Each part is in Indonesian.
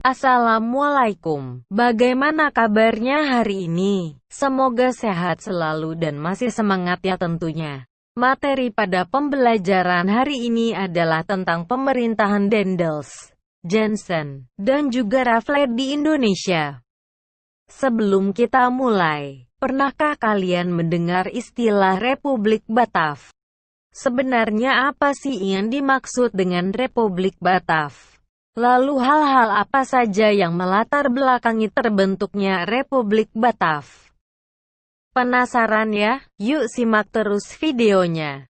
Assalamualaikum, bagaimana kabarnya hari ini? Semoga sehat selalu dan masih semangat ya tentunya. Materi pada pembelajaran hari ini adalah tentang pemerintahan Dendels, Johnson, dan juga Raffles di Indonesia. Sebelum kita mulai, pernahkah kalian mendengar istilah Republik Batav? Sebenarnya apa sih yang dimaksud dengan Republik Batav? Lalu hal-hal apa saja yang melatar belakangi terbentuknya Republik Batav? Penasaran ya? Yuk simak terus videonya.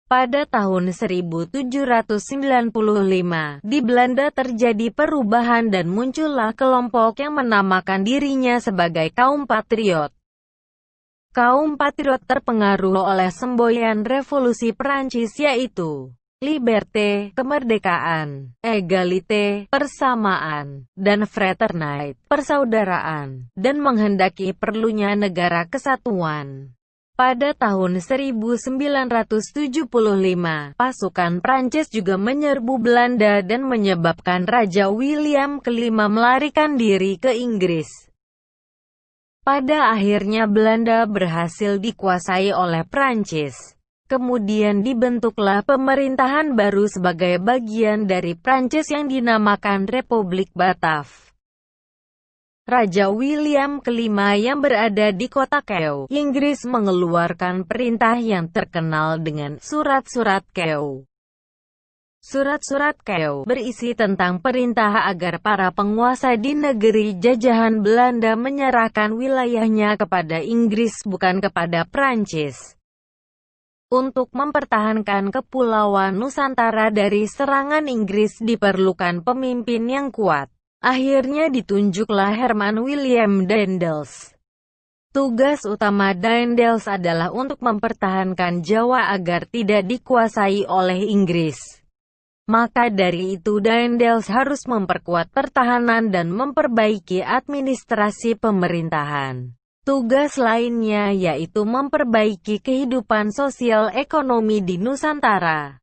Pada tahun 1795, di Belanda terjadi perubahan dan muncullah kelompok yang menamakan dirinya sebagai kaum patriot. Kaum patriot terpengaruh oleh semboyan revolusi Perancis yaitu liberté, kemerdekaan, égalité, persamaan, dan fraternité, persaudaraan, dan menghendaki perlunya negara kesatuan. Pada tahun 1975, pasukan Prancis juga menyerbu Belanda dan menyebabkan Raja William kelima melarikan diri ke Inggris. Pada akhirnya Belanda berhasil dikuasai oleh Prancis. Kemudian dibentuklah pemerintahan baru sebagai bagian dari Prancis yang dinamakan Republik Batav. Raja William kelima yang berada di kota Kew, Inggris mengeluarkan perintah yang terkenal dengan Surat-Surat Kew. Surat-Surat Kew berisi tentang perintah agar para penguasa di negeri jajahan Belanda menyerahkan wilayahnya kepada Inggris bukan kepada Prancis. Untuk mempertahankan Kepulauan Nusantara dari serangan Inggris diperlukan pemimpin yang kuat. Akhirnya ditunjuklah Herman William Daendels. Tugas utama Daendels adalah untuk mempertahankan Jawa agar tidak dikuasai oleh Inggris. Maka dari itu Daendels harus memperkuat pertahanan dan memperbaiki administrasi pemerintahan. Tugas lainnya yaitu memperbaiki kehidupan sosial ekonomi di Nusantara.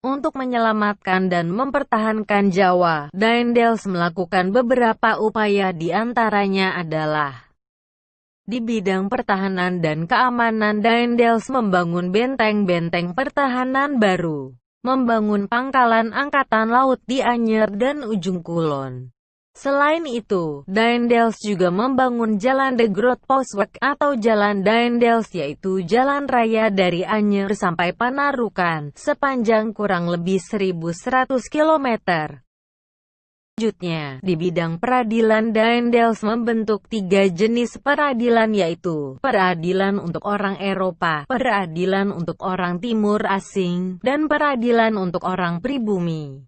Untuk menyelamatkan dan mempertahankan Jawa, Daendels melakukan beberapa upaya di antaranya adalah di bidang pertahanan dan keamanan. Daendels membangun benteng-benteng pertahanan baru, membangun pangkalan angkatan laut di Anyer dan Ujung Kulon. Selain itu, Daendels juga membangun Jalan de Groot Postweg atau Jalan Daendels yaitu jalan raya dari Anyer sampai Panarukan, sepanjang kurang lebih 1.100 km. Selanjutnya, di bidang peradilan Daendels membentuk 3 jenis peradilan yaitu peradilan untuk orang Eropa, peradilan untuk orang Timur asing, dan peradilan untuk orang pribumi.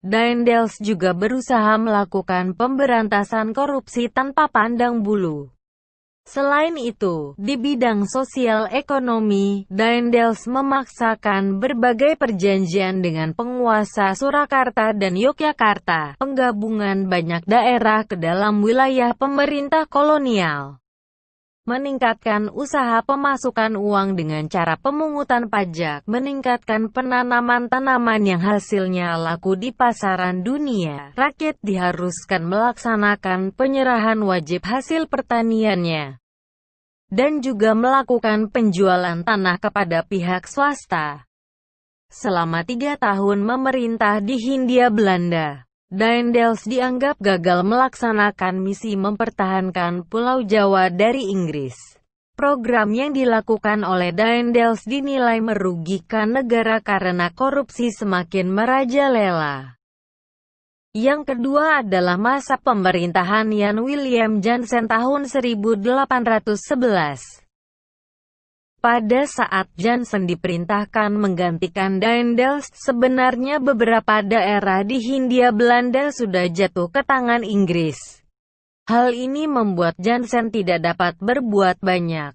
Daendels juga berusaha melakukan pemberantasan korupsi tanpa pandang bulu. Selain itu, di bidang sosial ekonomi, Daendels memaksakan berbagai perjanjian dengan penguasa Surakarta dan Yogyakarta, penggabungan banyak daerah ke dalam wilayah pemerintah kolonial. Meningkatkan usaha pemasukan uang dengan cara pemungutan pajak, meningkatkan penanaman tanaman yang hasilnya laku di pasaran dunia. Rakyat diharuskan melaksanakan penyerahan wajib hasil pertaniannya, dan juga melakukan penjualan tanah kepada pihak swasta. Selama 3 tahun memerintah di Hindia Belanda, Daendels dianggap gagal melaksanakan misi mempertahankan Pulau Jawa dari Inggris. Program yang dilakukan oleh Daendels dinilai merugikan negara karena korupsi semakin merajalela. Yang kedua adalah masa pemerintahan Jan Willem Jansen tahun 1811. Pada saat Jansen diperintahkan menggantikan Daendels, sebenarnya beberapa daerah di Hindia Belanda sudah jatuh ke tangan Inggris. Hal ini membuat Jansen tidak dapat berbuat banyak.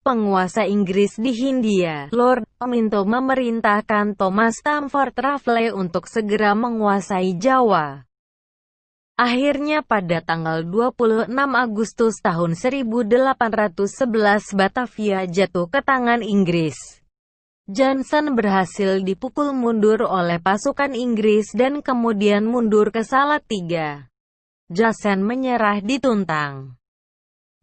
Penguasa Inggris di Hindia, Lord Minto memerintahkan Thomas Stamford Raffles untuk segera menguasai Jawa. Akhirnya pada tanggal 26 Agustus tahun 1811 Batavia jatuh ke tangan Inggris. Johnson berhasil dipukul mundur oleh pasukan Inggris dan kemudian mundur ke Salatiga. Jason menyerah di Tuntang.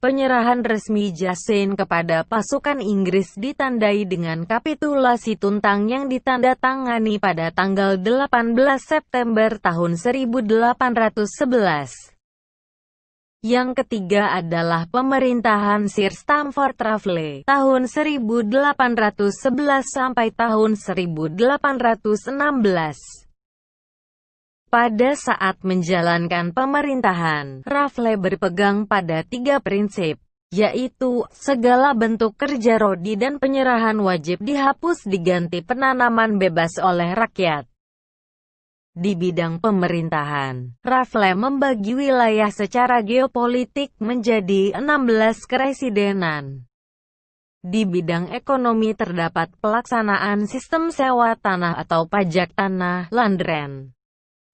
Penyerahan resmi Jason kepada pasukan Inggris ditandai dengan kapitulasi Tuntang yang ditandatangani pada tanggal 18 September tahun 1811. Yang ketiga adalah pemerintahan Sir Stamford Raffles tahun 1811 sampai tahun 1816. Pada saat menjalankan pemerintahan, Raffles berpegang pada 3 prinsip, yaitu, segala bentuk kerja rodi dan penyerahan wajib dihapus diganti penanaman bebas oleh rakyat. Di bidang pemerintahan, Raffles membagi wilayah secara geopolitik menjadi 16 keresidenan. Di bidang ekonomi terdapat pelaksanaan sistem sewa tanah atau pajak tanah, land rent,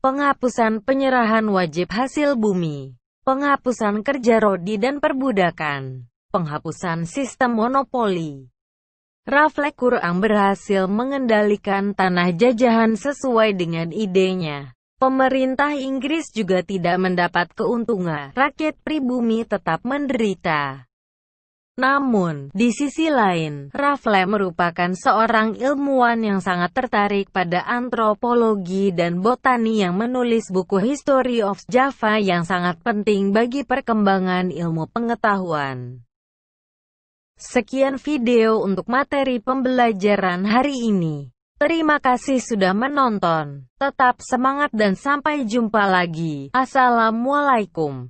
penghapusan penyerahan wajib hasil bumi, penghapusan kerja rodi dan perbudakan, penghapusan sistem monopoli. Raffles kurang berhasil mengendalikan tanah jajahan sesuai dengan idenya. Pemerintah Inggris juga tidak mendapat keuntungan, rakyat pribumi tetap menderita. Namun, di sisi lain, Raffles merupakan seorang ilmuwan yang sangat tertarik pada antropologi dan botani yang menulis buku History of Java yang sangat penting bagi perkembangan ilmu pengetahuan. Sekian video untuk materi pembelajaran hari ini. Terima kasih sudah menonton. Tetap semangat dan sampai jumpa lagi. Assalamualaikum.